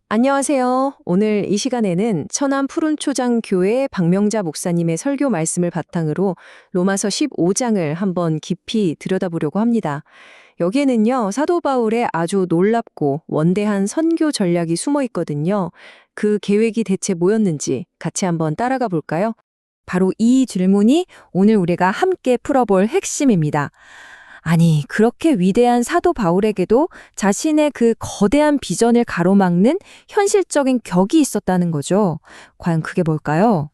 안녕하세요. 오늘 이 시간에는 천안 푸른초장 교회 박명자 목사님의 설교 말씀을 바탕으로 로마서 15장을 한번 깊이 들여다보려고 합니다. 여기에는요, 사도 바울의 아주 놀랍고 원대한 선교 전략이 숨어 있거든요. 그 계획이 대체 뭐였는지 같이 한번 따라가 볼까요? 바로 이 질문이 오늘 우리가 함께 풀어볼 핵심입니다. 아니, 그렇게 위대한 사도 바울에게도 자신의 그 거대한 비전을 가로막는 현실적인 격이 있었다는 거죠. 과연 그게 뭘까요?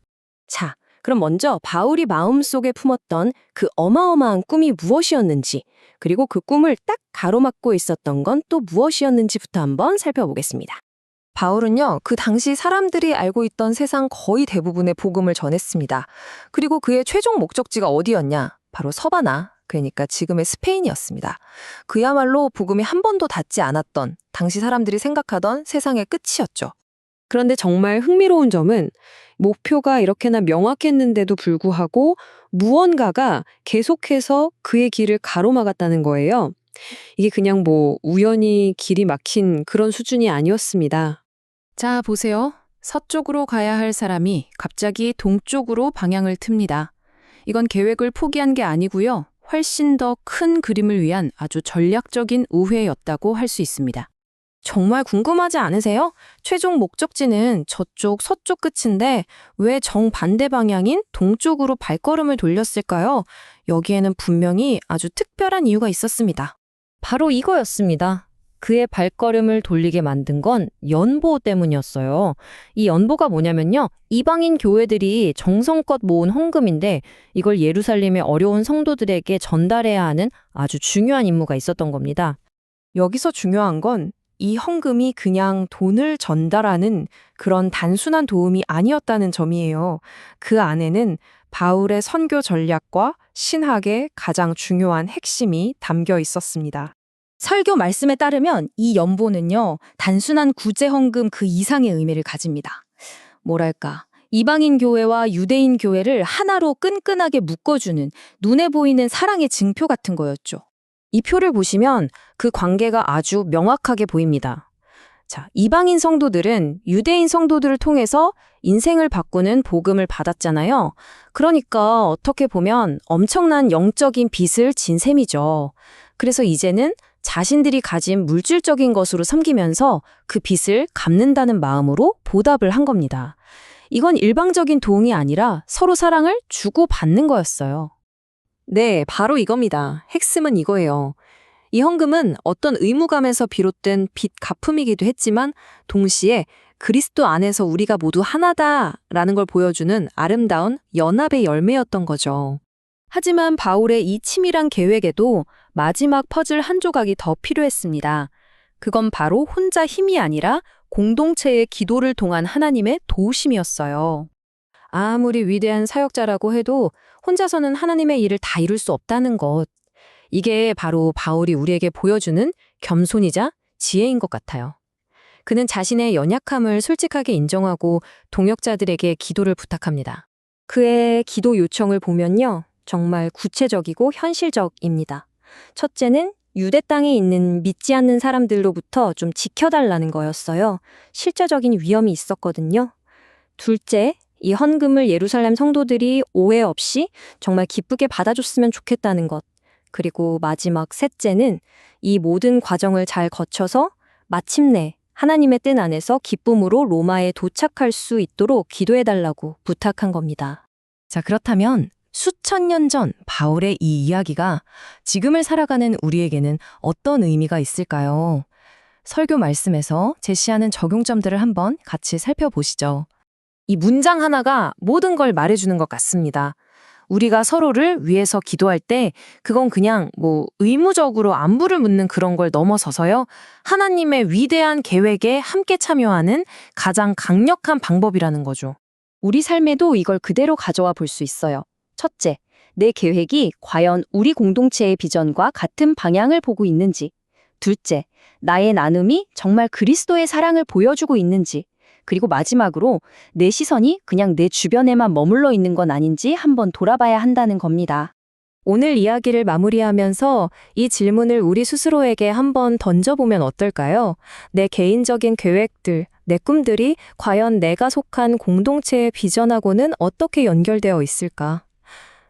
자, 그럼 먼저 바울이 마음속에 품었던 그 어마어마한 꿈이 무엇이었는지, 그리고 그 꿈을 딱 가로막고 있었던 건 또 무엇이었는지부터 한번 살펴보겠습니다. 바울은요, 그 당시 사람들이 알고 있던 세상 거의 대부분의 복음을 전했습니다. 그리고 그의 최종 목적지가 어디였냐? 바로 서바나, 그러니까 지금의 스페인이었습니다. 그야말로 복음이 한 번도 닿지 않았던, 당시 사람들이 생각하던 세상의 끝이었죠. 그런데 정말 흥미로운 점은 목표가 이렇게나 명확했는데도 불구하고 무언가가 계속해서 그의 길을 가로막았다는 거예요. 이게 그냥 우연히 길이 막힌 그런 수준이 아니었습니다. 자, 보세요. 서쪽으로 가야 할 사람이 갑자기 동쪽으로 방향을 틉니다. 이건 계획을 포기한 게 아니고요. 훨씬 더 큰 그림을 위한 아주 전략적인 우회였다고 할 수 있습니다. 정말 궁금하지 않으세요? 최종 목적지는 저쪽 서쪽 끝인데 왜 정반대 방향인 동쪽으로 발걸음을 돌렸을까요? 여기에는 분명히 아주 특별한 이유가 있었습니다. 바로 이거였습니다. 그의 발걸음을 돌리게 만든 건 연보 때문이었어요. 이 연보가 뭐냐면요. 이방인 교회들이 정성껏 모은 헌금인데 이걸 예루살렘의 어려운 성도들에게 전달해야 하는 아주 중요한 임무가 있었던 겁니다. 여기서 중요한 건 이 헌금이 그냥 돈을 전달하는 그런 단순한 도움이 아니었다는 점이에요. 그 안에는 바울의 선교 전략과 신학의 가장 중요한 핵심이 담겨 있었습니다. 설교 말씀에 따르면 이 연보는요, 단순한 구제 헌금 그 이상의 의미를 가집니다. 뭐랄까, 이방인 교회와 유대인 교회를 하나로 끈끈하게 묶어주는 눈에 보이는 사랑의 증표 같은 거였죠. 이 표를 보시면 그 관계가 아주 명확하게 보입니다. 자, 이방인 성도들은 유대인 성도들을 통해서 인생을 바꾸는 복음을 받았잖아요. 그러니까 어떻게 보면 엄청난 영적인 빚을 진 셈이죠. 그래서 이제는 자신들이 가진 물질적인 것으로 섬기면서 그 빚을 갚는다는 마음으로 보답을 한 겁니다. 이건 일방적인 도움이 아니라 서로 사랑을 주고받는 거였어요. 네, 바로 이겁니다. 핵심은 이거예요. 이 헌금은 어떤 의무감에서 비롯된 빚 갚음이기도 했지만 동시에 그리스도 안에서 우리가 모두 하나다라는 걸 보여주는 아름다운 연합의 열매였던 거죠. 하지만 바울의 이 치밀한 계획에도 마지막 퍼즐 한 조각이 더 필요했습니다. 그건 바로 혼자 힘이 아니라 공동체의 기도를 통한 하나님의 도우심이었어요. 아무리 위대한 사역자라고 해도 혼자서는 하나님의 일을 다 이룰 수 없다는 것. 이게 바로 바울이 우리에게 보여주는 겸손이자 지혜인 것 같아요. 그는 자신의 연약함을 솔직하게 인정하고 동역자들에게 기도를 부탁합니다. 그의 기도 요청을 보면요. 정말 구체적이고 현실적입니다. 첫째는 유대 땅에 있는 믿지 않는 사람들로부터 좀 지켜달라는 거였어요. 실제적인 위험이 있었거든요. 둘째, 이 헌금을 예루살렘 성도들이 오해 없이 정말 기쁘게 받아줬으면 좋겠다는 것. 그리고 마지막 셋째는 이 모든 과정을 잘 거쳐서 마침내 하나님의 뜻 안에서 기쁨으로 로마에 도착할 수 있도록 기도해달라고 부탁한 겁니다. 자, 그렇다면 수천 년 전 바울의 이 이야기가 지금을 살아가는 우리에게는 어떤 의미가 있을까요? 설교 말씀에서 제시하는 적용점들을 한번 같이 살펴보시죠. 이 문장 하나가 모든 걸 말해주는 것 같습니다. 우리가 서로를 위해서 기도할 때 그건 그냥 의무적으로 안부를 묻는 그런 걸 넘어서서요. 하나님의 위대한 계획에 함께 참여하는 가장 강력한 방법이라는 거죠. 우리 삶에도 이걸 그대로 가져와 볼 수 있어요. 첫째, 내 계획이 과연 우리 공동체의 비전과 같은 방향을 보고 있는지. 둘째, 나의 나눔이 정말 그리스도의 사랑을 보여주고 있는지. 그리고 마지막으로 내 시선이 그냥 내 주변에만 머물러 있는 건 아닌지 한번 돌아봐야 한다는 겁니다. 오늘 이야기를 마무리하면서 이 질문을 우리 스스로에게 한번 던져보면 어떨까요? 내 개인적인 계획들, 내 꿈들이 과연 내가 속한 공동체의 비전하고는 어떻게 연결되어 있을까?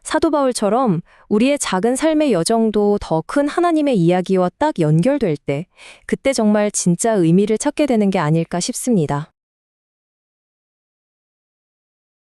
사도 바울처럼 우리의 작은 삶의 여정도 더 큰 하나님의 이야기와 딱 연결될 때, 그때 정말 진짜 의미를 찾게 되는 게 아닐까 싶습니다.